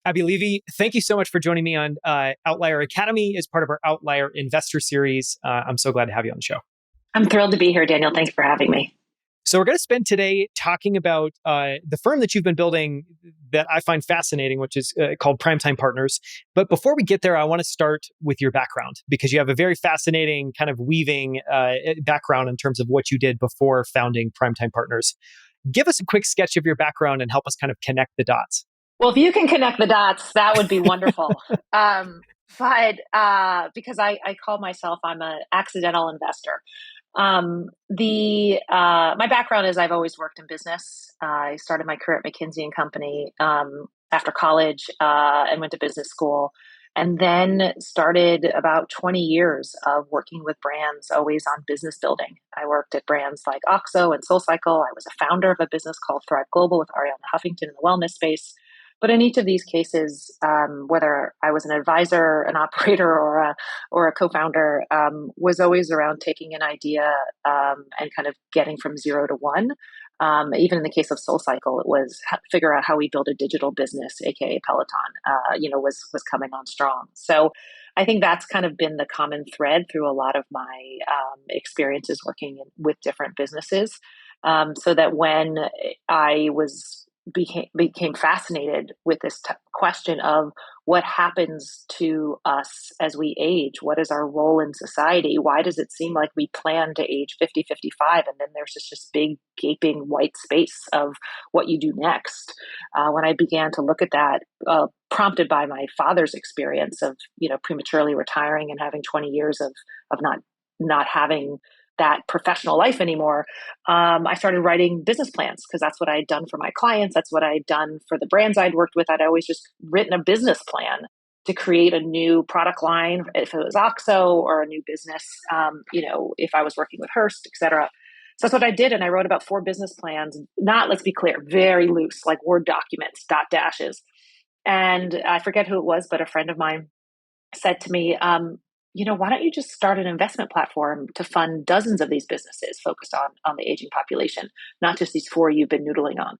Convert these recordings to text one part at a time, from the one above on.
Abby Levy, thank you so much for joining me on Outlier Academy as part of our Outlier Investor Series. I'm so glad to have you on the show. I'm thrilled to be here, Daniel. Thanks for having me. So we're going to spend today talking about the firm that you've been building that I find fascinating, which is called Primetime Partners. But before we get there, I want to start with your background because you have a very fascinating kind of weaving background in terms of what you did before founding Primetime Partners. Give us a quick sketch of your background and help us kind of connect the dots. Well, if you can connect the dots, that would be wonderful. But because I call myself, I'm an accidental investor. My background is I've always worked in business. I started my career at McKinsey and Company after college and went to business school, and then started about 20 years of working with brands, always on business building. I worked at brands like OXO and SoulCycle. I was a founder of a business called Thrive Global with Arianna Huffington in the wellness space. But in each of these cases, whether I was an advisor, an operator, or a co-founder, was always around taking an idea and kind of getting from 0 to 1. Even in the case of SoulCycle, it was figure out how we build a digital business, aka Peloton. Was coming on strong. So I think that's kind of been the common thread through a lot of my experiences working with different businesses. So that when I became fascinated with this question of what happens to us as we age. What is our role in society? Why does it seem like we plan to age 50, 55, and then there's this big gaping white space of what you do next? When I began to look at that, prompted by my father's experience of prematurely retiring and having 20 years of not having that professional life anymore, I started writing business plans because that's what I had done for my clients. That's what I had done for the brands I'd worked with. I'd always just written a business plan to create a new product line, if it was OXO, or a new business, if I was working with Hearst, et cetera. So that's what I did. And I wrote about 4 business plans, not, let's be clear, very loose, like Word documents, dot dashes. And I forget who it was, but a friend of mine said to me, why don't you just start an investment platform to fund dozens of these businesses focused on the aging population, not just these 4 you've been noodling on.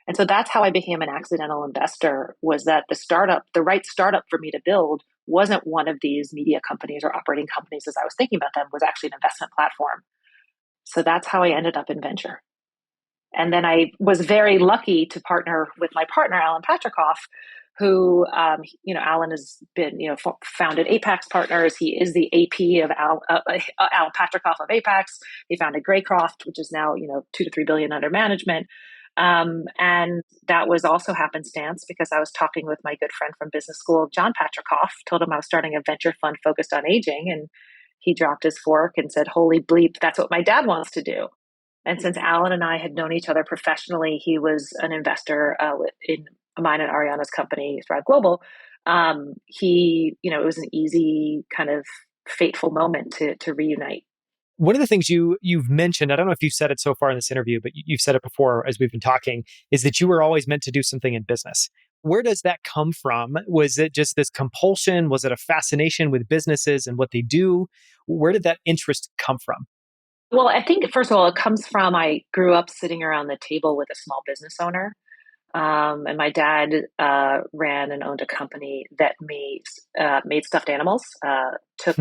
And so that's how I became an accidental investor, was that the right startup for me to build wasn't one of these media companies or operating companies as I was thinking about them, was actually an investment platform. So that's how I ended up in venture. And then I was very lucky to partner with my partner, Alan Patrikoff, who, Alan has been, founded Apex Partners. He is the AP of Alan Patrikoff of Apex. He founded Greycroft, which is now, 2 to 3 billion under management. And that was also happenstance because I was talking with my good friend from business school, John Patrikoff, told him I was starting a venture fund focused on aging. And he dropped his fork and said, holy bleep, that's what my dad wants to do. And since Alan and I had known each other professionally, he was an investor in mine and Ariana's company, Thrive Global. It was an easy kind of fateful moment to reunite. One of the things you've mentioned, I don't know if you've said it so far in this interview, but you've said it before as we've been talking, is that you were always meant to do something in business. Where does that come from? Was it just this compulsion? Was it a fascination with businesses and what they do? Where did that interest come from? Well, I think, first of all, it comes from I grew up sitting around the table with a small business owner. And my dad ran and owned a company that made stuffed animals, took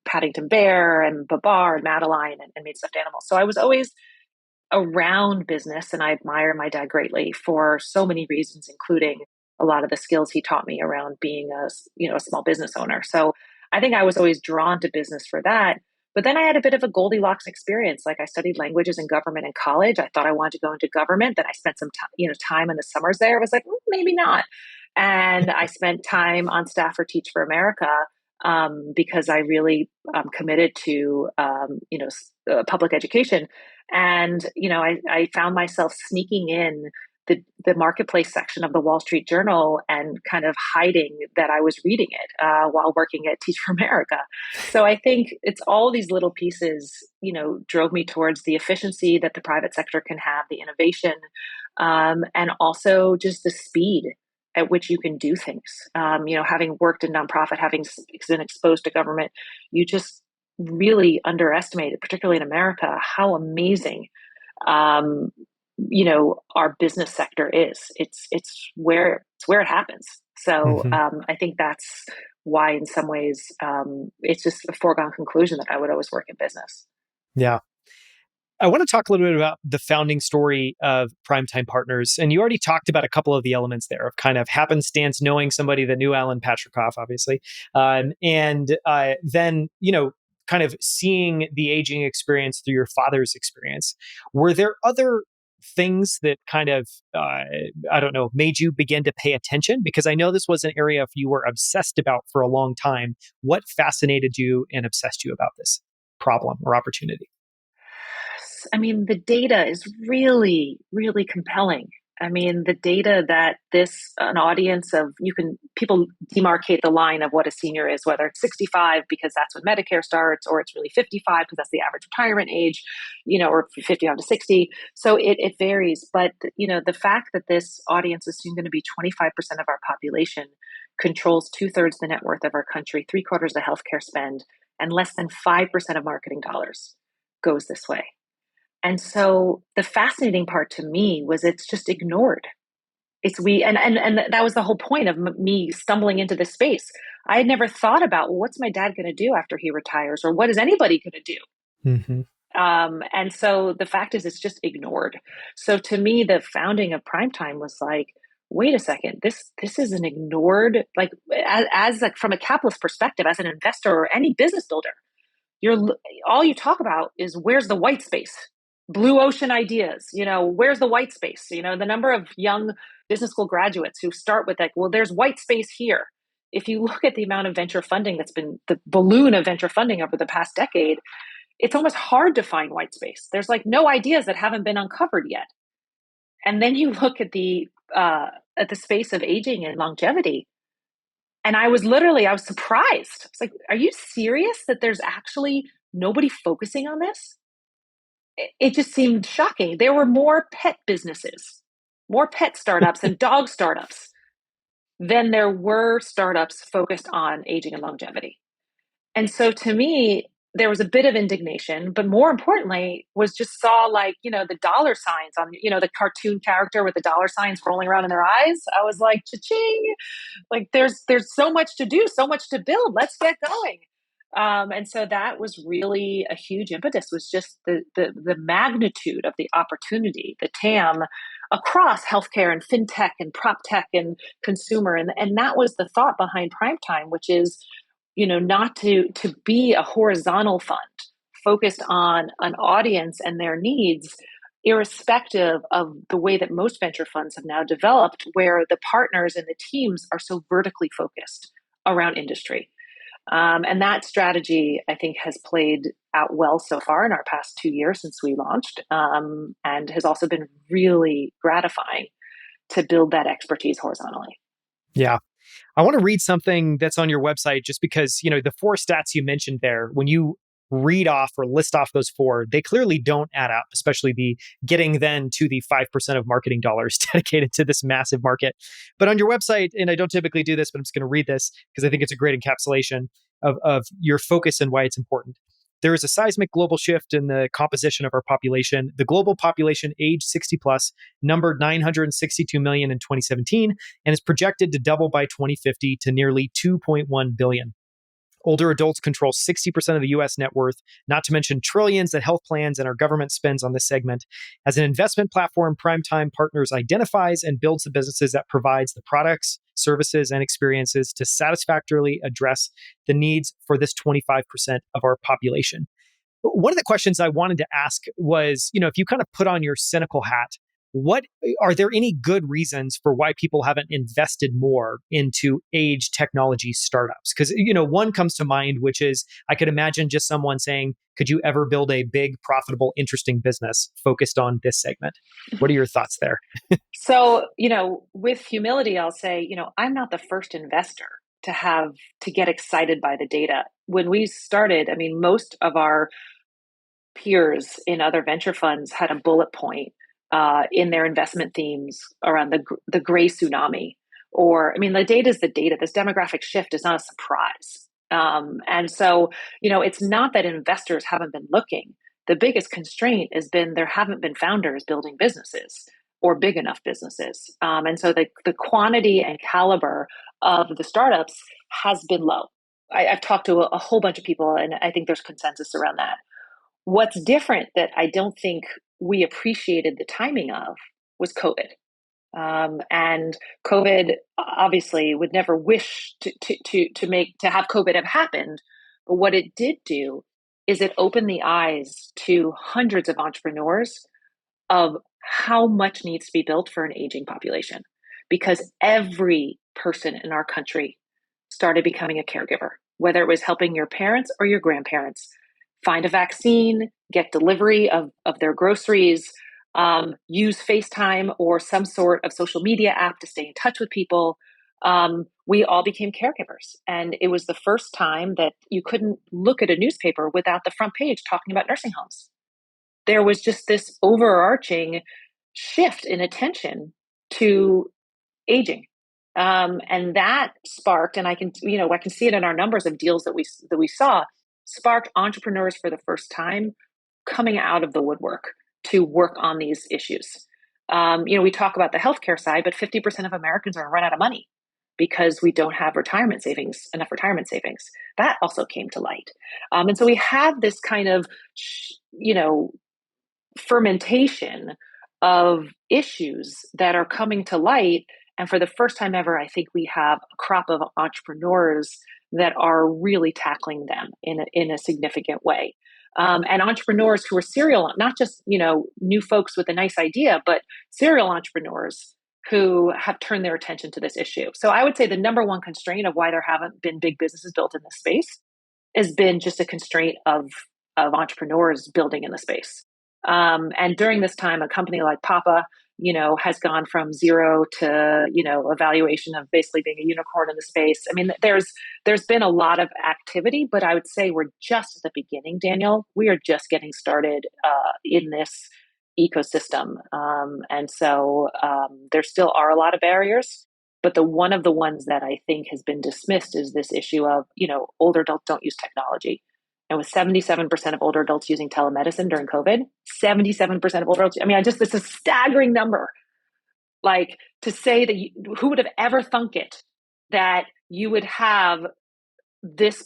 Paddington Bear and Babar and Madeline and made stuffed animals. So I was always around business, and I admire my dad greatly for so many reasons, including a lot of the skills he taught me around being a small business owner. So I think I was always drawn to business for that. But then I had a bit of a Goldilocks experience. Like I studied languages and government in college. I thought I wanted to go into government. Then I spent some time in the summers there. I was like, maybe not. And I spent time on staff for Teach for America because I really committed to public education. And I found myself sneaking in the marketplace section of the Wall Street Journal and kind of hiding that I was reading it while working at Teach for America. So I think it's all these little pieces, drove me towards the efficiency that the private sector can have, the innovation, and also just the speed at which you can do things. Having worked in nonprofit, having been exposed to government, you just really underestimated, particularly in America, how amazing our business sector is. It's where It's where it happens. So Hmm. I think that's why, in some ways, it's just a foregone conclusion that I would always work in business. Yeah. I want to talk a little bit about the founding story of Primetime Partners. And you already talked about a couple of the elements there of kind of happenstance, knowing somebody that knew Alan Patricof, obviously. And then, kind of seeing the aging experience through your father's experience. Were there other things that kind of, I don't know, made you begin to pay attention? Because I know this was an area you were obsessed about for a long time. What fascinated you and obsessed you about this problem or opportunity? I mean, the data is really, really compelling. I mean, the data that an audience of, people demarcate the line of what a senior is, whether it's 65 because that's when Medicare starts, or it's really 55 because that's the average retirement age, or 50 on to 60. So it varies. But, the fact that this audience is soon going to be 25% of our population, controls two-thirds the net worth of our country, three-quarters of healthcare spend, and less than 5% of marketing dollars goes this way. And so the fascinating part to me was it's just ignored. And that was the whole point of me stumbling into this space. I had never thought about, well, what's my dad going to do after he retires, or what is anybody going to do? Hmm. And so the fact is, it's just ignored. So to me, the founding of Primetime was like, wait a second, this is an ignored, like, as like from a capitalist perspective, as an investor or any business builder, you're all you talk about is where's the white space, blue ocean ideas, where's the white space, the number of young business school graduates who start with like, well, there's white space here. If you look at the amount of venture funding that's been the balloon of venture funding over the past decade, it's almost hard to find white space. There's like no ideas that haven't been uncovered yet. And then you look at the space of aging and longevity, and I was surprised. It's like, are you serious that there's actually nobody focusing on this? It just seemed shocking. There were more pet businesses, more pet startups and dog startups than there were startups focused on aging and longevity. And so to me, there was a bit of indignation, but more importantly, was just saw like, the dollar signs on, the cartoon character with the dollar signs rolling around in their eyes. I was like, cha-ching, like there's so much to do, so much to build. Let's get going. And so that was really a huge impetus, was just the magnitude of the opportunity, the TAM across healthcare and fintech and prop tech and consumer. And that was the thought behind Primetime, which is, not to be a horizontal fund focused on an audience and their needs, irrespective of the way that most venture funds have now developed, where the partners and the teams are so vertically focused around industry. And that strategy, I think, has played out well so far in our past 2 years since we launched, and has also been really gratifying to build that expertise horizontally. Yeah. I want to read something that's on your website just because, the four stats you mentioned there, when you read off or list off those four, they clearly don't add up, especially the getting then to the 5% of marketing dollars dedicated to this massive market. But on your website, and I don't typically do this, but I'm just going to read this because I think it's a great encapsulation of your focus and why it's important. There is a seismic global shift in the composition of our population. The global population age 60 plus numbered 962 million in 2017 and is projected to double by 2050 to nearly 2.1 billion. Older adults control 60% of the US net worth, not to mention trillions that health plans and our government spends on this segment. As an investment platform, Primetime Partners identifies and builds the businesses that provides the products, services, and experiences to satisfactorily address the needs for this 25% of our population. One of the questions I wanted to ask was, if you kind of put on your cynical hat, what are there any good reasons for why people haven't invested more into age technology startups? Because, one comes to mind, which is I could imagine just someone saying, could you ever build a big, profitable, interesting business focused on this segment? What are your thoughts there? So, with humility, I'll say, I'm not the first investor to get excited by the data. When we started, I mean, most of our peers in other venture funds had a bullet point in their investment themes around the gray tsunami. Or, I mean, the data is the data. This demographic shift is not a surprise. And so, it's not that investors haven't been looking. The biggest constraint has been there haven't been founders building businesses. or big enough businesses. And so the quantity and caliber of the startups has been low. I've talked to a whole bunch of people, and I think there's consensus around that. What's different that I don't think we appreciated the timing of was COVID. And COVID obviously would never wish to have COVID have happened. But what it did do is it opened the eyes to hundreds of entrepreneurs of how much needs to be built for an aging population, because every person in our country started becoming a caregiver, whether it was helping your parents or your grandparents find a vaccine, get delivery of their groceries, use FaceTime or some sort of social media app to stay in touch with people. We all became caregivers. And it was the first time that you couldn't look at a newspaper without the front page talking about nursing homes. There was just this overarching shift in attention to aging. And that sparked, and I can see it in our numbers of deals that we saw, sparked entrepreneurs for the first time coming out of the woodwork to work on these issues. We talk about the healthcare side, but 50% of Americans are run out of money because we don't have enough retirement savings. That also came to light. And so we have this kind of, fermentation of issues that are coming to light. And for the first time ever, I think we have a crop of entrepreneurs that are really tackling them in a significant way. And entrepreneurs who are serial, not just, new folks with a nice idea, but serial entrepreneurs who have turned their attention to this issue. So I would say the number one constraint of why there haven't been big businesses built in this space has been just a constraint of entrepreneurs building in the space. And during this time, a company like Papa, has gone from zero to, a valuation of basically being a unicorn in the space. I mean, there's been a lot of activity, but I would say we're just at the beginning, Daniel. We are just getting started in this ecosystem. And so there still are a lot of barriers, but one of the ones that I think has been dismissed is this issue of, older adults don't use technology. And with 77% of older adults using telemedicine during COVID, 77% of older adults, it's a staggering number. Like, to say that who would have ever thunk it that you would have this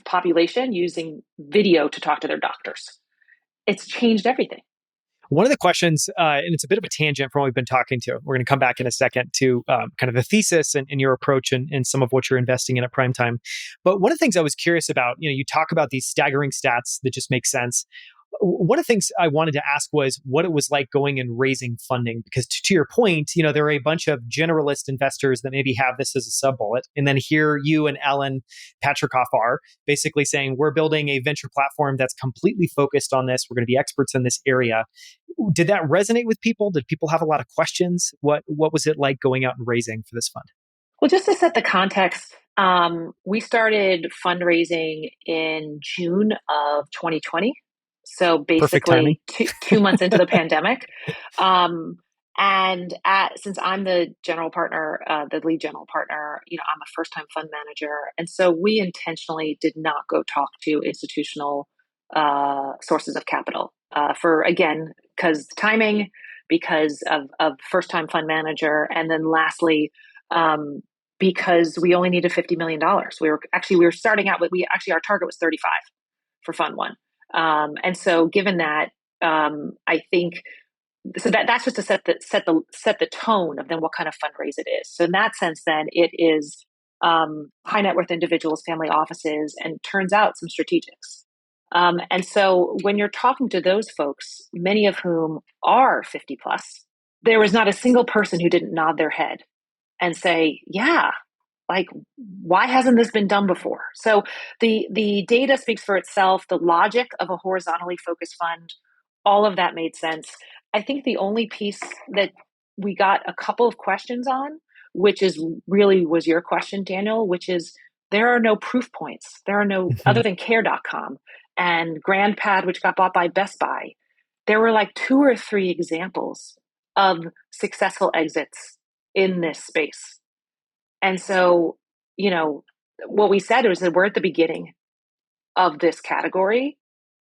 population using video to talk to their doctors? It's changed everything. One of the questions, and it's a bit of a tangent from what we've been talking to, we're going to come back in a second to kind of the thesis and your approach and some of what you're investing in at Primetime. But one of the things I was curious about, you talk about these staggering stats that just make sense. One of the things I wanted to ask was what it was like going and raising funding, because to your point, there are a bunch of generalist investors that maybe have this as a sub bullet. And then here you and Ellen Patrikoff are basically saying, we're building a venture platform that's completely focused on this. We're going to be experts in this area. Did that resonate with people? Did people have a lot of questions? What was it like going out and raising for this fund? Well, just to set the context, we started fundraising in June of 2020. So basically 2 months into the pandemic. Since I'm the general partner, the lead general partner, I'm a first-time fund manager. And so we intentionally did not go talk to institutional sources of capital because timing, because of first-time fund manager. And then lastly, because we only needed $50 million. We were starting out with, our target was 35 for fund one. And so given that, I think, so that's just to set the tone of then what kind of fundraise it is. So in that sense, then it is high net worth individuals, family offices, and turns out some strategics. And so when you're talking to those folks, many of whom are 50 plus, there was not a single person who didn't nod their head and say, yeah, like, why hasn't this been done before? So the data speaks for itself. The logic of a horizontally focused fund, all of that made sense. I think the only piece that we got a couple of questions on, which was your question, Daniel, which is there are no proof points. There are no, other than care.com and GrandPad, which got bought by Best Buy. There were like 2 or 3 examples of successful exits in this space. And so, what we said was that we're at the beginning of this category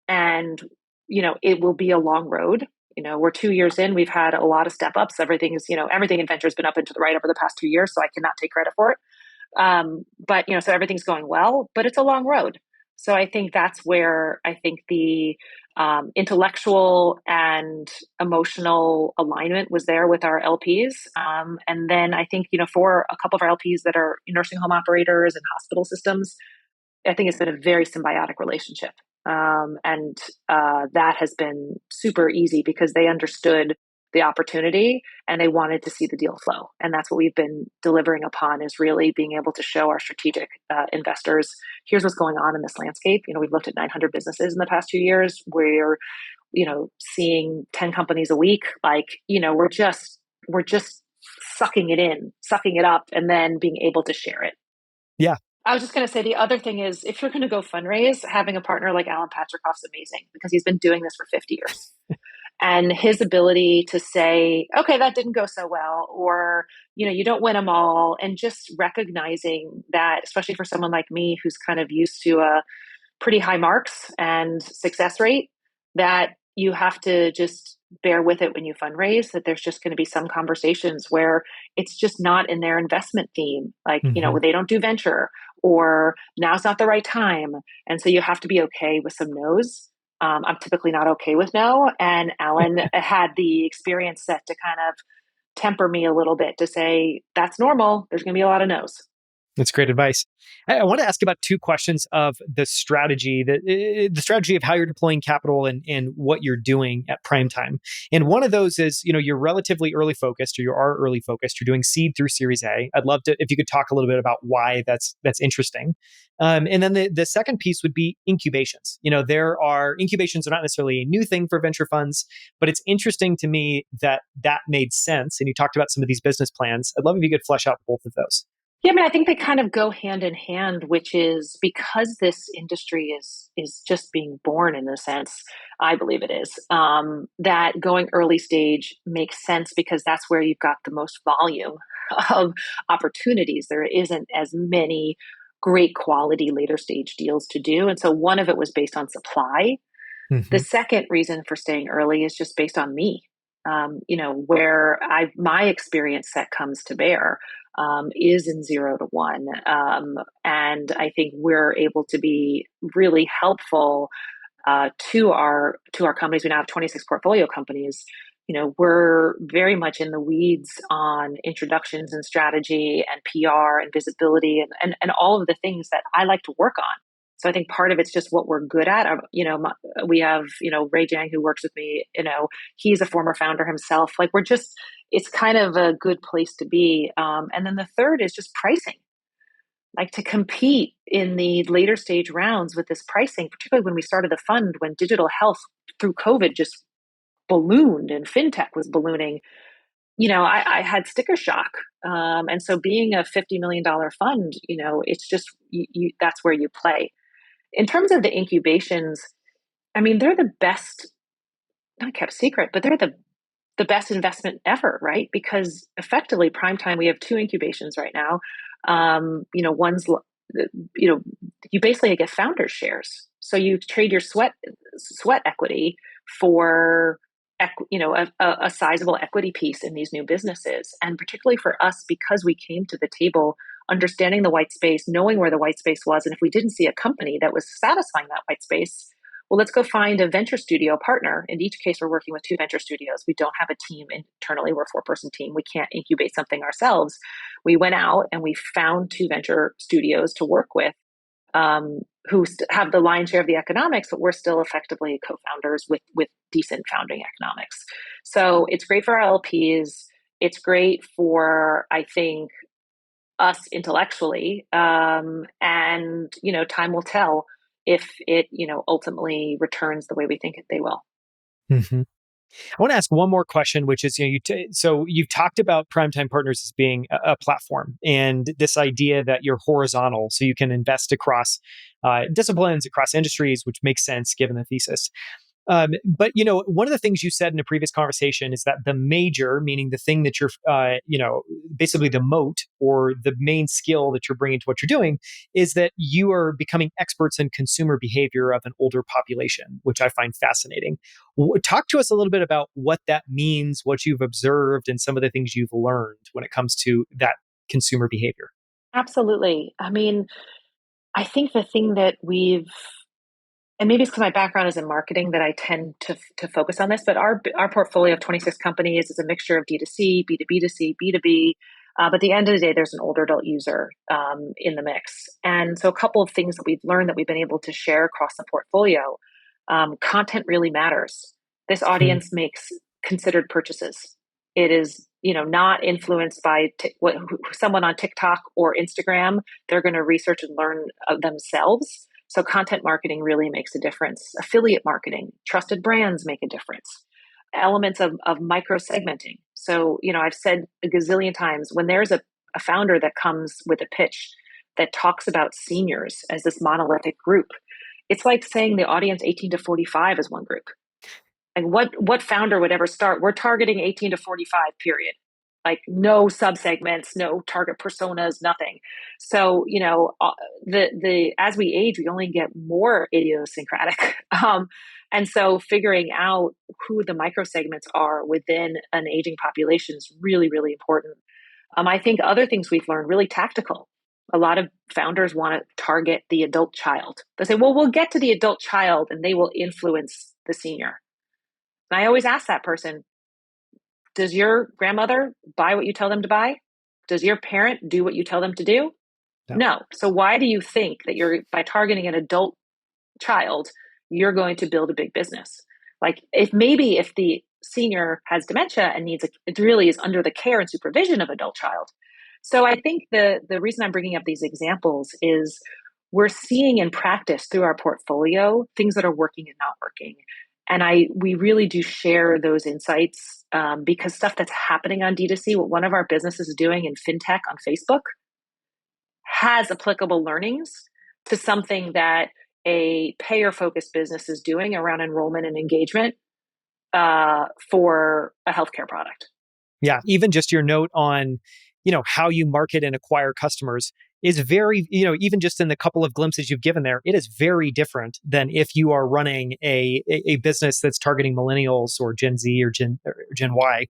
and, it will be a long road. We're 2 years in. We've had a lot of step ups. Everything in venture has been up and to the right over the past 2 years, so I cannot take credit for it. But so everything's going well, but it's a long road. So I think that's where I think the intellectual and emotional alignment was there with our LPs. And then I think, for a couple of our LPs that are nursing home operators and hospital systems, I think it's been a very symbiotic relationship. And that has been super easy because they understood the opportunity and they wanted to see the deal flow. And that's what we've been delivering upon, is really being able to show our strategic investors, here's what's going on in this landscape. We've looked at 900 businesses in the past 2 years. We're, seeing 10 companies a week. We're just sucking it in, sucking it up, and then being able to share it. Yeah. I was just going to say, the other thing is, if you're going to go fundraise, having a partner like Alan Patricoff's amazing, because he's been doing this for 50 years. And his ability to say, okay, that didn't go so well, or, you don't win them all. And just recognizing that, especially for someone like me, who's kind of used to a pretty high marks and success rate, that you have to just bear with it when you fundraise, that there's just going to be some conversations where it's just not in their investment theme. Like, they don't do venture, or now's not the right time. And so you have to be okay with some no's. I'm typically not okay with no. And Alan had the experience set to kind of temper me a little bit, to say, that's normal. There's going to be a lot of no's. That's great advice. I want to ask about two questions of the strategy, the strategy of how you're deploying capital and what you're doing at Primetime. And one of those is, you're relatively early focused, or you are early focused. You're doing seed through Series A. I'd love to, if you could talk a little bit about why that's interesting. And then the second piece would be incubations. Incubations are not necessarily a new thing for venture funds, but it's interesting to me that made sense. And you talked about some of these business plans. I'd love if you could flesh out both of those. Yeah, I think they kind of go hand in hand, which is because this industry is just being born, in a sense. I believe it is, that going early stage makes sense, because that's where you've got the most volume of opportunities. There isn't as many great quality later stage deals to do. And so one of it was based on supply. Mm-hmm. The second reason for staying early is just based on me. Where my experience set comes to bear is in 0 to 1. And I think we're able to be really helpful to our companies. We now have 26 portfolio companies. We're very much in the weeds on introductions and strategy and PR and visibility and all of the things that I like to work on. So I think part of it's just what we're good at. We have, Ray Jang, who works with me, he's a former founder himself. Like, it's kind of a good place to be. And then the third is just pricing. Like, to compete in the later stage rounds with this pricing, particularly when we started the fund, when digital health through COVID just ballooned and fintech was ballooning, I had sticker shock. And so being a $50 million fund, it's just, that's where you play. In terms of the incubations, they're the best, not kept secret, but they're the best investment ever, right? Because effectively, Primetime, we have 2 incubations right now. One's, you basically get founders shares. So you trade your sweat equity for, a sizable equity piece in these new businesses. And particularly for us, because we came to the table understanding the white space, knowing where the white space was. And if we didn't see a company that was satisfying that white space, well, let's go find a venture studio partner. In each case, we're working with 2 venture studios. We don't have a team internally. We're a 4-person team. We can't incubate something ourselves. We went out and we found 2 venture studios to work with, who have the lion's share of the economics, but we're still effectively co-founders with decent founding economics. So it's great for our LPs. It's great for, I think, us intellectually. And, time will tell if it, ultimately returns the way we think they will. Mm-hmm. I want to ask one more question, which is, so you've talked about Primetime Partners as being a platform, and this idea that you're horizontal, so you can invest across disciplines, across industries, which makes sense given the thesis. But one of the things you said in a previous conversation is that the major, meaning the thing that you're, basically the moat or the main skill that you're bringing to what you're doing, is that you are becoming experts in consumer behavior of an older population, which I find fascinating. Talk to us a little bit about what that means, what you've observed, and some of the things you've learned when it comes to that consumer behavior. Absolutely. I mean, I think the thing that and maybe it's because my background is in marketing that I tend to focus on this, but our portfolio of 26 companies is a mixture of D2C, B2B2C, B2B. But at the end of the day, there's an older adult user in the mix. And so a couple of things that we've learned that we've been able to share across the portfolio, content really matters. This Hmm. audience makes considered purchases. It is, not influenced by someone on TikTok or Instagram. They're going to research and learn themselves. So content marketing really makes a difference. Affiliate marketing, trusted brands make a difference. Elements of micro segmenting. So, I've said a gazillion times when there's a founder that comes with a pitch that talks about seniors as this monolithic group, it's like saying the audience 18 to 45 is one group. Like what founder would ever start? We're targeting 18 to 45, period. Like no subsegments, no target personas, nothing. So, the as we age, we only get more idiosyncratic. And so figuring out who the micro segments are within an aging population is really, really important. I think other things we've learned really tactical. A lot of founders want to target the adult child. They say, well, we'll get to the adult child and they will influence the senior. And I always ask that person, does your grandmother buy what you tell them to buy? Does your parent do what you tell them to do? No. No. So why do you think that by targeting an adult child, you're going to build a big business? Like if the senior has dementia and it really is under the care and supervision of adult child. So I think the reason I'm bringing up these examples is we're seeing in practice through our portfolio things that are working and not working. And we really do share those insights because stuff that's happening on D2C, what one of our businesses is doing in fintech on Facebook, has applicable learnings to something that a payer-focused business is doing around enrollment and engagement for a healthcare product. Yeah, even just your note on, how you market and acquire customers is very, even just in the couple of glimpses you've given there, it is very different than if you are running a business that's targeting millennials or Gen Z or Gen Y.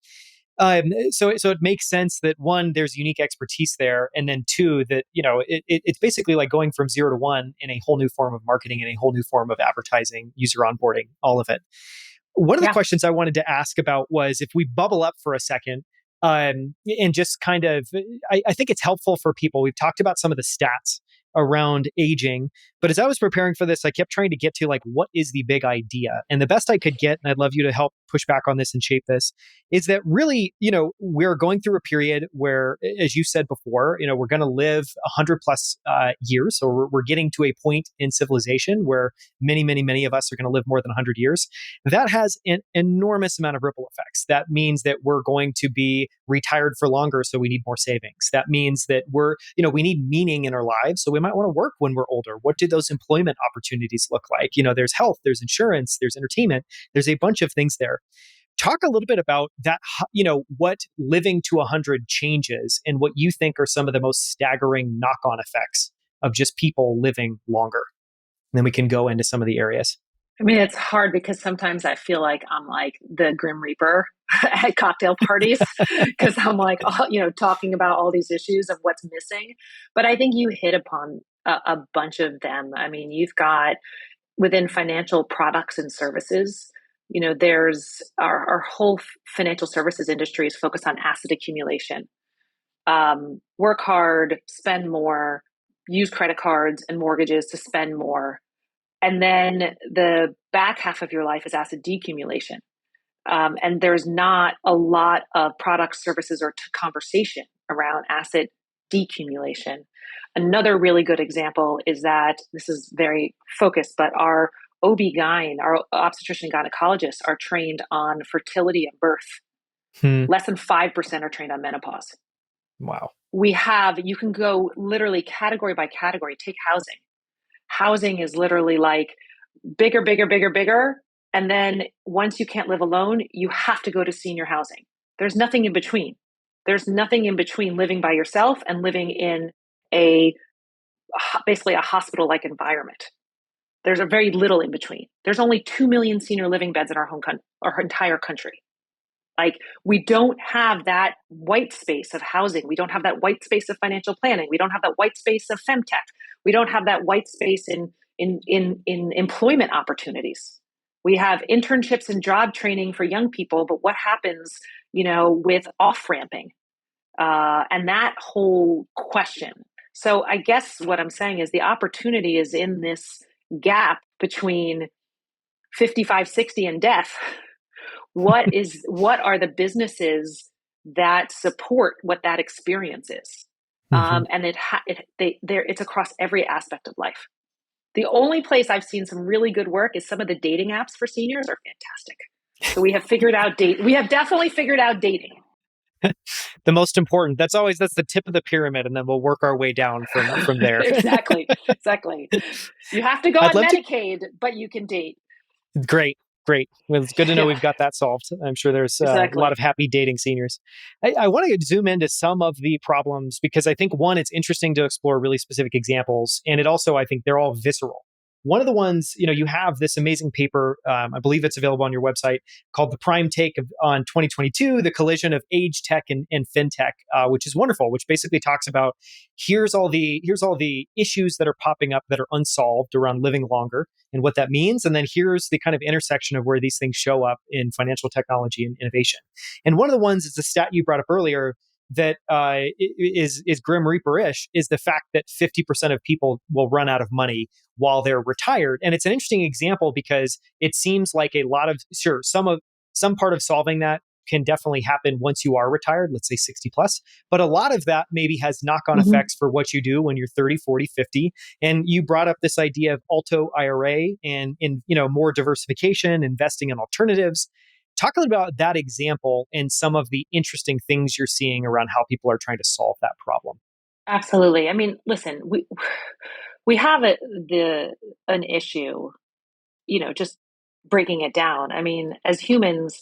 So it makes sense that one, there's unique expertise there, and then two, that it's basically like going from 0 to 1 in a whole new form of marketing and a whole new form of advertising, user onboarding, all of it. One of the Yeah. questions I wanted to ask about was if we bubble up for a second, and just kind of, I think it's helpful for people. We've talked about some of the stats around aging, but as I was preparing for this, I kept trying to get to like, what is the big idea? And the best I could get, and I'd love you to help push back on this and shape this, is that really, we're going through a period where, as you said before, we're going to live 100 plus years. So we're getting to a point in civilization where many, many, many of us are going to live more than 100 years. That has an enormous amount of ripple effects. That means that we're going to be retired for longer, so we need more savings. That means that we need meaning in our lives, so we might want to work when we're older. What do those employment opportunities look like? There's health, there's insurance, there's entertainment, there's a bunch of things there. Talk a little bit about that, what living to 100 changes and what you think are some of the most staggering knock-on effects of just people living longer. And then we can go into some of the areas. I mean, it's hard because sometimes I feel like I'm like the Grim Reaper at cocktail parties because I'm like, talking about all these issues of what's missing. But I think you hit upon a bunch of them. I mean, you've got within financial products and services, there's our whole financial services industry is focused on asset accumulation. Work hard, spend more, use credit cards and mortgages to spend more. And then the back half of your life is asset decumulation. And there's not a lot of products, services, or conversation around asset decumulation. Another really good example is that this is very focused, but our OB-GYN, our obstetrician and gynecologists, are trained on fertility and birth. Hmm. Less than 5% are trained on menopause. Wow. You can go literally category by category. Take housing. Housing is literally like bigger, bigger, bigger, bigger. And then once you can't live alone, you have to go to senior housing. There's nothing in between. There's nothing in between living by yourself and living in a basically a hospital-like environment. There's a very little in between. There's only 2 million senior living beds in our entire country. Like, we don't have that white space of housing. We don't have that white space of financial planning. We don't have that white space of femtech. We don't have that white space in employment opportunities. We have internships and job training for young people, but what happens, with off-ramping and that whole question? So I guess what I'm saying is the opportunity is in this gap between 55, 60 and death. What are the businesses that support what that experience is? Mm-hmm. And it's across every aspect of life. The only place I've seen some really good work is some of the dating apps for seniors are fantastic. So we have definitely figured out dating. The most important. That's the tip of the pyramid, and then we'll work our way down from there. Exactly. You have to go I'd on love Medicaid, but you can date. Great. Well, it's good to know Yeah, we've got that solved. I'm sure there's a lot exactly. of happy dating seniors. I want to zoom into some of the problems because I think, one, it's interesting to explore really specific examples. And it also, I think they're all visceral. One of the ones, you have this amazing paper, I believe it's available on your website, called The Prime Take on 2022, the collision of age tech and fintech, which is wonderful, which basically talks about here's all the issues that are popping up that are unsolved around living longer and what that means. And then here's the kind of intersection of where these things show up in financial technology and innovation. And one of the ones is the stat you brought up earlier that is Grim Reaper-ish, is the fact that 50% of people will run out of money while they're retired. And it's an interesting example because it seems like a lot of, sure, some part of solving that can definitely happen once you are retired, let's say 60 plus. But a lot of that maybe has knock-on Mm-hmm. effects for what you do when you're 30, 40, 50. And you brought up this idea of Alto IRA and in more diversification, investing in alternatives. Talk a little about that example and some of the interesting things you're seeing around how people are trying to solve that problem. Absolutely. I mean, listen, we have an issue, just breaking it down. I mean, as humans,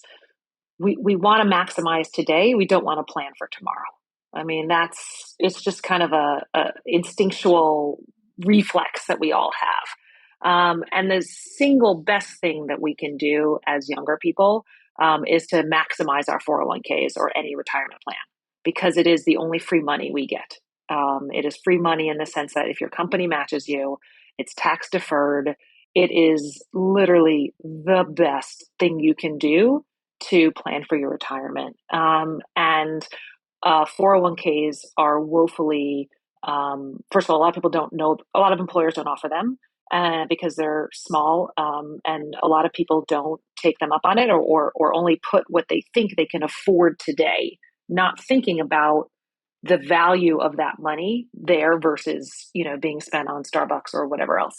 we want to maximize today. We don't want to plan for tomorrow. I mean, it's just kind of a instinctual reflex that we all have. And the single best thing that we can do as younger people is to maximize our 401ks or any retirement plan because it is the only free money we get. It is free money in the sense that if your company matches you, it's tax deferred. It is literally the best thing you can do to plan for your retirement. And 401ks are woefully, first of all, a lot of people don't know, a lot of employers don't offer them because they're small, and a lot of people don't take them up on it or only put what they think they can afford today, not thinking about the value of that money there versus being spent on Starbucks or whatever else.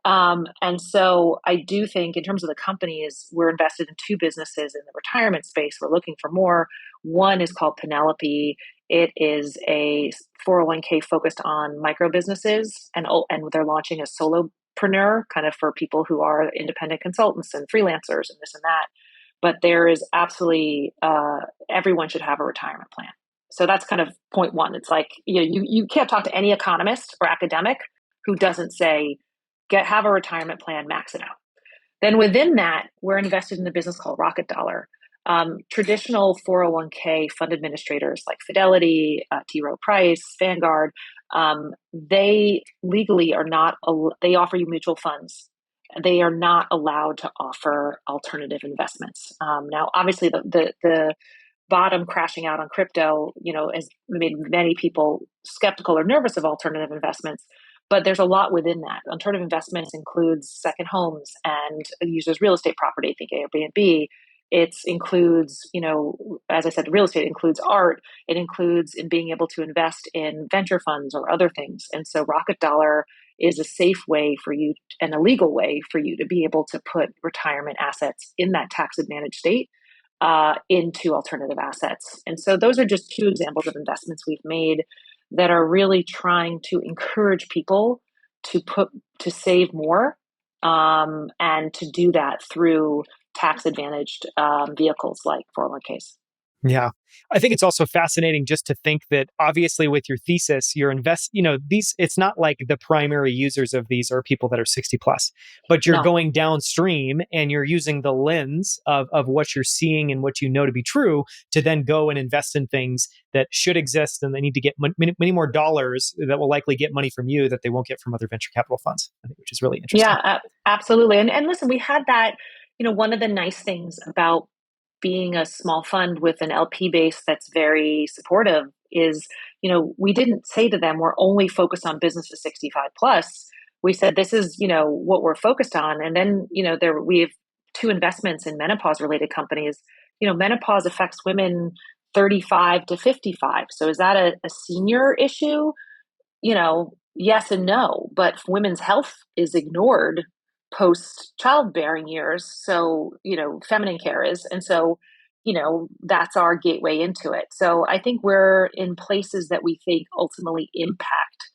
And so I do think in terms of the companies, we're invested in two businesses in the retirement space. We're looking for more. One is called Penelope. It is a 401k focused on micro businesses, and they're launching a solopreneur kind of for people who are independent consultants and freelancers and this and that. But there is absolutely everyone should have a retirement plan. So that's kind of point one. It's like you can't talk to any economist or academic who doesn't say have a retirement plan, max it out. Then within that, we're invested in a business called Rocket Dollar. Traditional 401k fund administrators like Fidelity, T. Rowe Price, Vanguard, they legally are not. They offer you mutual funds. They are not allowed to offer alternative investments. Now, obviously, the bottom crashing out on crypto, has made many people skeptical or nervous of alternative investments. But there's a lot within that. Alternative investments includes second homes and users' real estate property, think Airbnb. It includes, as I said, real estate includes art. It includes in being able to invest in venture funds or other things. And so Rocket Dollar is a safe way for you and a legal way for you to be able to put retirement assets in that tax advantaged state into alternative assets. And so those are just two examples of investments we've made that are really trying to encourage people to save more and to do that through tax advantaged vehicles like 401ks. Yeah. I think it's also fascinating just to think that obviously with your thesis, it's not like the primary users of these are people that are 60 plus, but you're No. going downstream and you're using the lens of what you're seeing and what you know to be true to then go and invest in things that should exist. And they need to get many more dollars that will likely get money from you that they won't get from other venture capital funds, I think, which is really interesting. Yeah, absolutely. And listen, we had that, one of the nice things about being a small fund with an LP base that's very supportive is, we didn't say to them, we're only focused on business to 65 plus. We said, this is, what we're focused on. And then, we have two investments in menopause related companies. Menopause affects women 35 to 55. So is that a senior issue? Yes and no, but women's health is ignored post childbearing years. So, feminine care is. And so, that's our gateway into it. So I think we're in places that we think ultimately impact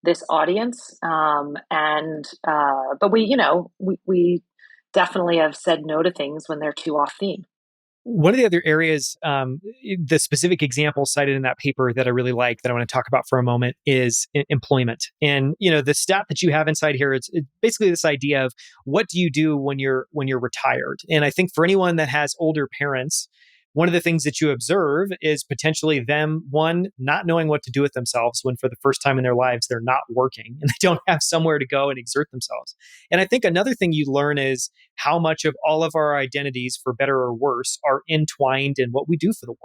this audience. But we definitely have said no to things when they're too off theme. One of the other areas, the specific example cited in that paper that I really like that I want to talk about for a moment is employment. And the stat that you have inside here, it's basically this idea of what do you do when you're retired. And I think for anyone that has older parents, one of the things that you observe is potentially them, one, not knowing what to do with themselves when for the first time in their lives they're not working and they don't have somewhere to go and exert themselves. And I think another thing you learn is how much of all of our identities, for better or worse, are entwined in what we do for the world.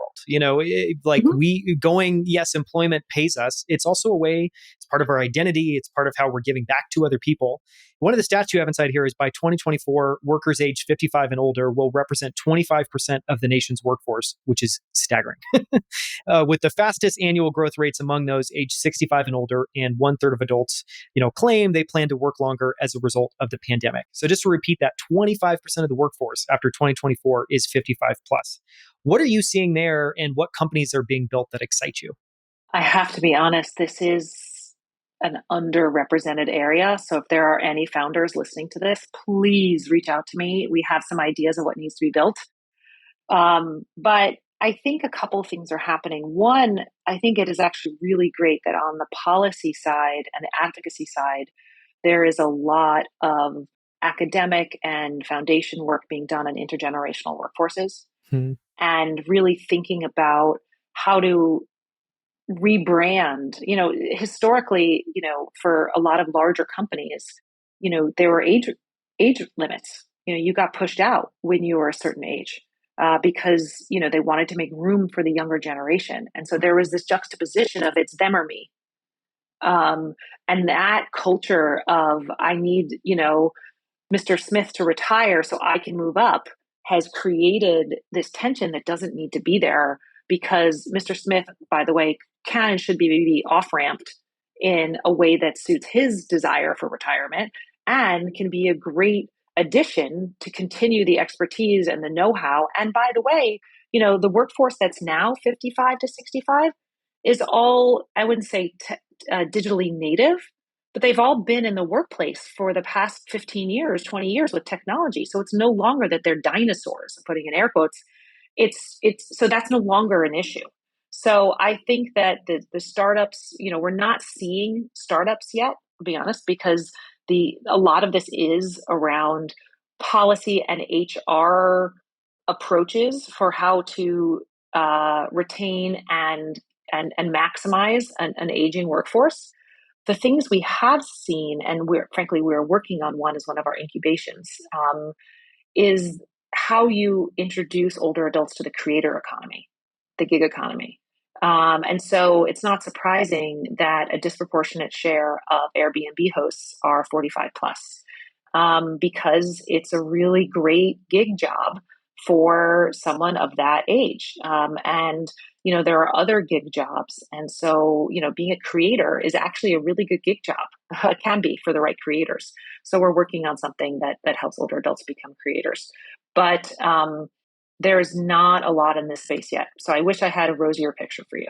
Yes, employment pays us. It's also a way, it's part of our identity. It's part of how we're giving back to other people. One of the stats you have inside here is by 2024, workers aged 55 and older will represent 25% of the nation's workforce, which is staggering. With the fastest annual growth rates among those aged 65 and older, and 1/3 of adults, claim they plan to work longer as a result of the pandemic. So just to repeat that, 25% of the workforce after 2024 is 55 plus. What are you seeing there, and what companies are being built that excite you? I have to be honest, this is an underrepresented area. So if there are any founders listening to this, please reach out to me. We have some ideas of what needs to be built. But I think a couple of things are happening. One, I think it is actually really great that on the policy side and the advocacy side, there is a lot of academic and foundation work being done on intergenerational workforces Hmm. and really thinking about how to rebrand. Historically, for a lot of larger companies, there were age limits. You got pushed out when you were a certain age because they wanted to make room for the younger generation, and so there was this juxtaposition of it's them or me. And that culture of I need Mr. Smith to retire so I can move up has created this tension that doesn't need to be there because Mr. Smith, by the way, can and should be maybe off ramped in a way that suits his desire for retirement and can be a great addition to continue the expertise and the know-how. And by the way, the workforce that's now 55 to 65 is all, I wouldn't say digitally native, but they've all been in the workplace for the past 15 years, 20 years with technology. So it's no longer that they're dinosaurs, I'm putting in air quotes. It's so that's no longer an issue. So I think that the startups, we're not seeing startups yet, to be honest, because a lot of this is around policy and HR approaches for how to retain and maximize an aging workforce. The things we have seen, and we're working on one as one of our incubations, is how you introduce older adults to the creator economy, the gig economy. And so it's not surprising that a disproportionate share of Airbnb hosts are 45 plus, because it's a really great gig job for someone of that age. There are other gig jobs. And so, being a creator is actually a really good gig job. It can be for the right creators. So we're working on something that helps older adults become creators. But there's not a lot in this space yet. So I wish I had a rosier picture for you.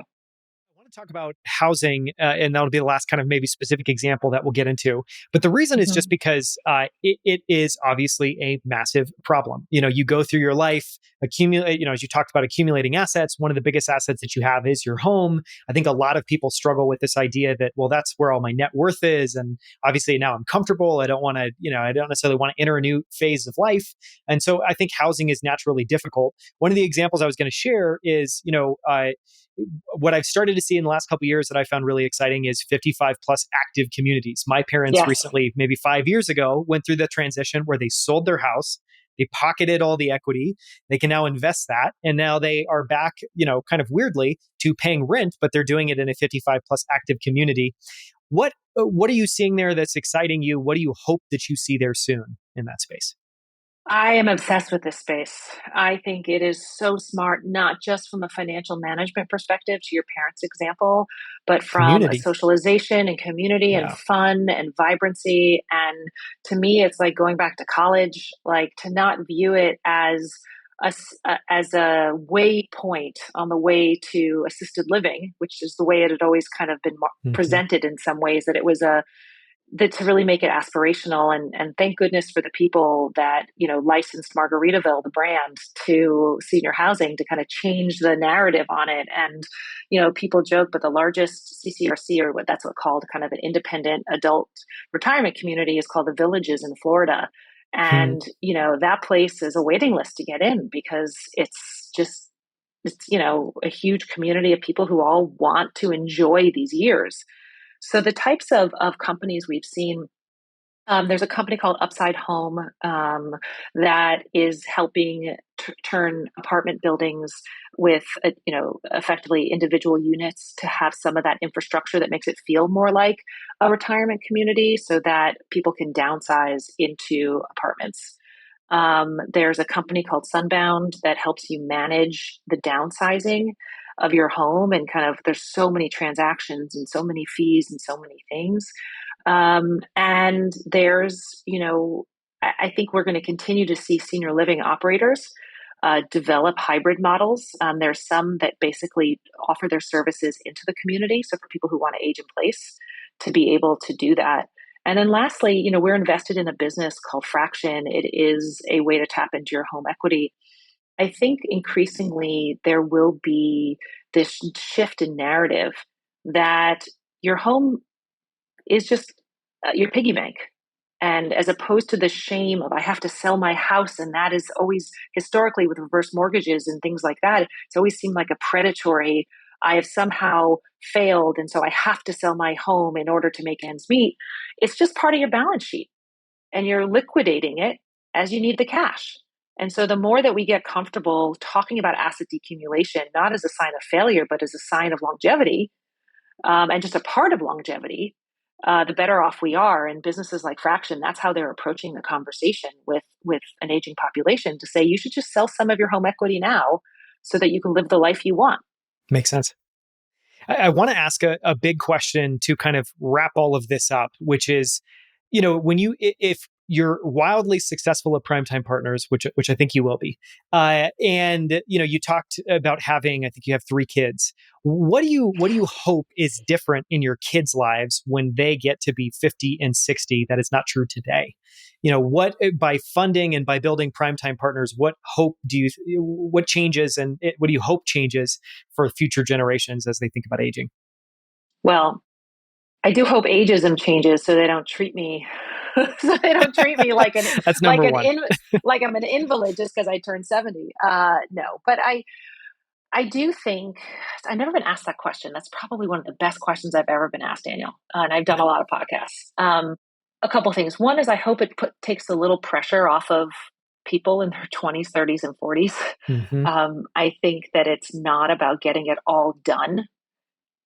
want to talk about housing, and that'll be the last kind of maybe specific example that we'll get into. But the reason is just Mhm. because it is obviously a massive problem. You go through your life, accumulate, as you talked about accumulating assets, one of the biggest assets that you have is your home. I think a lot of people struggle with this idea that, well, that's where all my net worth is. And obviously now I'm comfortable. I don't want to, I don't necessarily want to enter a new phase of life. And so I think housing is naturally difficult. One of the examples I was going to share is, what I've started to see in the last couple of years that I found really exciting is 55 plus active communities. My parents Yes. recently, maybe 5 years ago, went through the transition where they sold their house. They pocketed all the equity. They can now invest that. And now they are back, kind of weirdly to paying rent, but they're doing it in a 55 plus active community. What are you seeing there that's exciting you? What do you hope that you see there soon in that space? I am obsessed with this space. I think it is so smart, not just from a financial management perspective, to your parents' example, but from a Community. socialization and community and Yeah. fun and vibrancy. And to me, it's like going back to college, like to not view it as as a waypoint on the way to assisted living, which is the way it had always kind of been Hmm. presented in some ways, that it was a that to really make it aspirational. And thank goodness for the people that licensed Margaritaville, the brand, to senior housing to kind of change the narrative on it. And people joke, but the largest CCRC, or what that's what called, kind of an independent adult retirement community, is called the Villages in Florida. Hmm. And that place is a waiting list to get in, because it's a huge community of people who all want to enjoy these years. So the types of companies we've seen, there's a company called Upside Home, that is helping turn apartment buildings with, effectively individual units to have some of that infrastructure that makes it feel more like a retirement community, so that people can downsize into apartments. There's a company called Sunbound that helps you manage the downsizing of your home, and kind of there's so many transactions and so many fees and so many things. And there's, I think we're going to continue to see senior living operators develop hybrid models. There's some that basically offer their services into the community, so for people who want to age in place, to be able to do that. And then lastly, we're invested in a business called Fraction. It is a way to tap into your home equity. I think increasingly there will be this shift in narrative that your home is just your piggy bank. And as opposed to the shame of, I have to sell my house, and that is always historically with reverse mortgages and things like that, it's always seemed like a predatory, I have somehow failed, and so I have to sell my home in order to make ends meet. It's just part of your balance sheet, and you're liquidating it as you need the cash. And so the more that we get comfortable talking about asset decumulation, not as a sign of failure, but as a sign of longevity, and just a part of longevity, the better off we are. And businesses like Fraction, that's how they're approaching the conversation with an aging population, to say you should just sell some of your home equity now so that you can live the life you want. Makes sense. I want to ask a big question to kind of wrap all of this up, which is, when if you're wildly successful at Primetime Partners, which I think you will be, and you talked about having, I think you have 3 kids. What do you hope is different in your kids' lives when they get to be 50 and 60 that is not true today? What, by funding and by building Primetime Partners, what changes, and what do you hope changes for future generations as they think about aging? Well, I do hope ageism changes, so they don't treat me so they don't treat me like an That's like number an one. in like I'm an invalid just because I turned 70. No, but I do think I've never been asked that question. That's probably one of the best questions I've ever been asked, Daniel. And I've done a lot of podcasts. A couple things. One is I hope it takes a little pressure off of people in their 20s, 30s, and 40s. Hmm. I think that it's not about getting it all done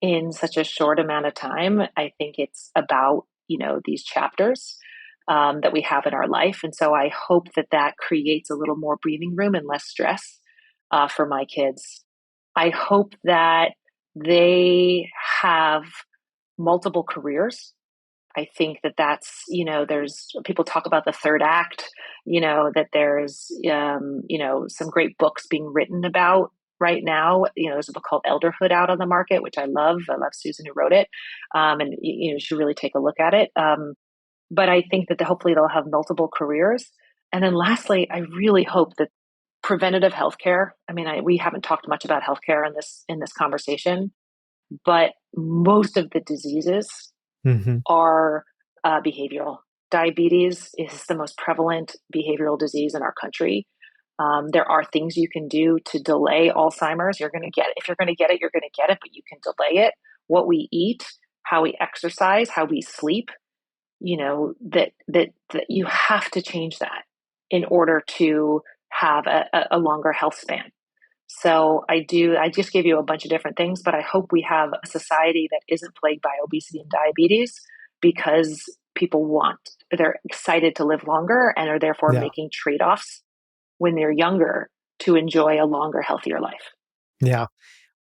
in such a short amount of time. I think it's about, these chapters that we have in our life. And so I hope that that creates a little more breathing room and less stress for my kids. I hope that they have multiple careers. I think that there's people talk about the third act, that there's, some great books being written about right now. There's a book called Elderhood out on the market, which I love. I love Susan who wrote it. And you should really take a look at it. But I think that hopefully they'll have multiple careers. And then lastly, I really hope that preventative healthcare. I mean, we haven't talked much about healthcare in this conversation, but most of the diseases Mm-hmm. are behavioral. Diabetes is the most prevalent behavioral disease in our country. There are things you can do to delay Alzheimer's. You're going to get it. If you're going to get it, you're going to get it, but you can delay it. What we eat, how we exercise, how we sleep, that you have to change that in order to have a longer health span. So I just gave you a bunch of different things, but I hope we have a society that isn't plagued by obesity and diabetes because they're excited to live longer and are therefore Yeah. making trade-offs when they're younger to enjoy a longer, healthier life. Yeah.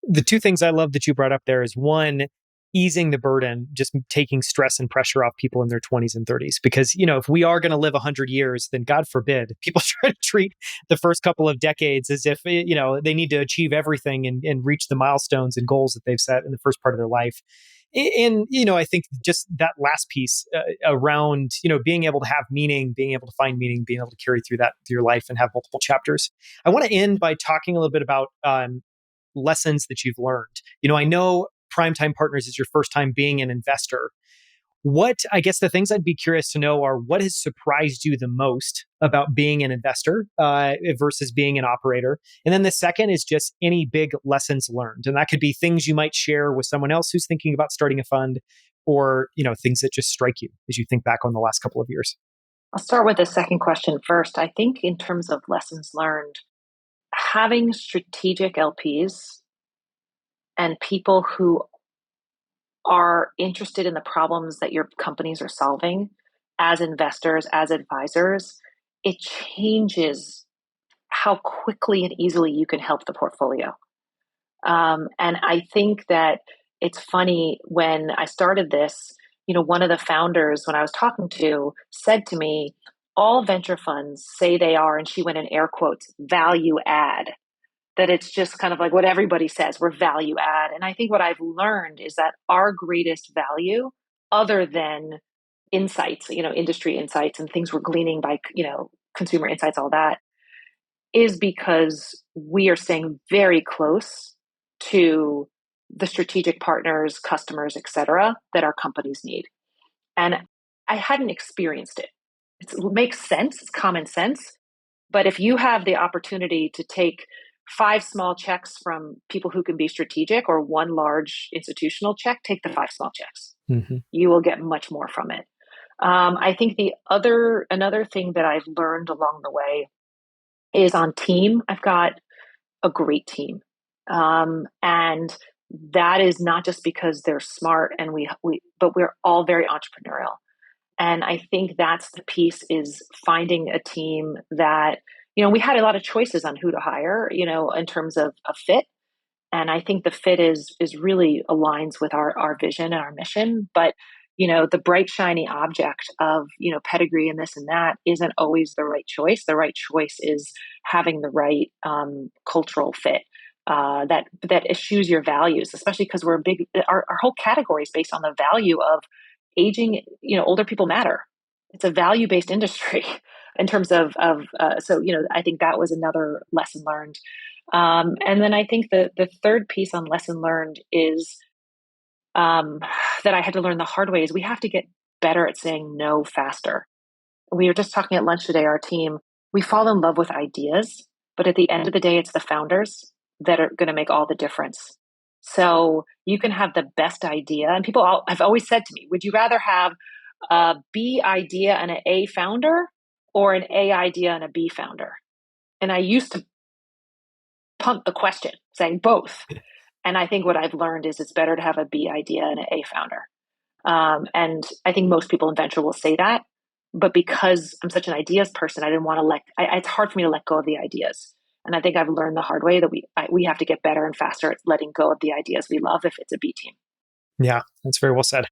The two things I love that you brought up there is one, easing the burden, just taking stress and pressure off people in their 20s and 30s. Because, if we are going to live 100 years, then God forbid, people try to treat the first couple of decades as if, they need to achieve everything and reach the milestones and goals that they've set in the first part of their life. And, I think just that last piece around, being able to have meaning, being able to find meaning, being able to carry through your life and have multiple chapters. I want to end by talking a little bit about lessons that you've learned. I know Primetime Partners is your first time being an investor. I guess the things I'd be curious to know are what has surprised you the most about being an investor versus being an operator? And then the second is just any big lessons learned. And that could be things you might share with someone else who's thinking about starting a fund or, things that just strike you as you think back on the last couple of years. I'll start with the second question first. I think in terms of lessons learned, having strategic LPs and people who are interested in the problems that your companies are solving as investors, as advisors, it changes how quickly and easily you can help the portfolio. And I think that it's funny when I started this, one of the founders, when I was talking to, said to me, all venture funds say they are, and she went in air quotes, value add, that it's just kind of like what everybody says, we're value add. And I think what I've learned is that our greatest value, other than insights, industry insights and things we're gleaning by, consumer insights, all that, is because we are staying very close to the strategic partners, customers, et cetera, that our companies need. And I hadn't experienced it. It makes sense. It's common sense. But if you have the opportunity to take 5 small checks from people who can be strategic or 1 large institutional check, take the 5 small checks. Mm-hmm. You will get much more from it. I think another thing that I've learned along the way is on team. I've got a great team. And that is not just because they're smart and but we're all very entrepreneurial. And I think that's the piece, is finding a team that, we had a lot of choices on who to hire, in terms of a fit. And I think the fit is really aligns with our vision and our mission. But, the bright, shiny object of, pedigree and this and that isn't always the right choice. The right choice is having the right cultural fit. That eschews your values, especially because our whole category is based on the value of aging. Older people matter. It's a value-based industry in terms of so I think that was another lesson learned. And then I think the third piece on lesson learned is that I had to learn the hard way is we have to get better at saying no faster. We were just talking at lunch today, our team, we fall in love with ideas, but at the end of the day, it's the founders that are going to make all the difference. So you can have the best idea. And people have always said to me, would you rather have a B idea and an A founder or an A idea and a B founder? And I used to punt the question saying both. And I think what I've learned is it's better to have a B idea and an A founder. And I think most people in venture will say that. But because I'm such an ideas person, I didn't want to it's hard for me to let go of the ideas. And I think I've learned the hard way that we have to get better and faster at letting go of the ideas we love if it's a B team. Yeah, that's very well said.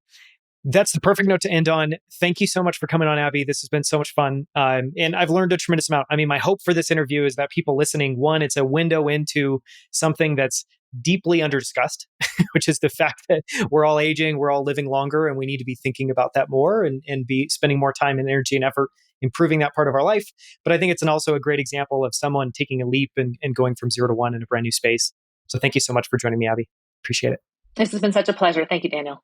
That's the perfect note to end on. Thank you so much for coming on, Abby. This has been so much fun. And I've learned a tremendous amount. I mean, my hope for this interview is that people listening, one, it's a window into something that's deeply underdiscussed, which is the fact that we're all aging, we're all living longer, and we need to be thinking about that more and be spending more time and energy and effort improving that part of our life. But I think it's also a great example of someone taking a leap and going from 0 to 1 in a brand new space. So thank you so much for joining me, Abby. Appreciate it. This has been such a pleasure. Thank you, Daniel.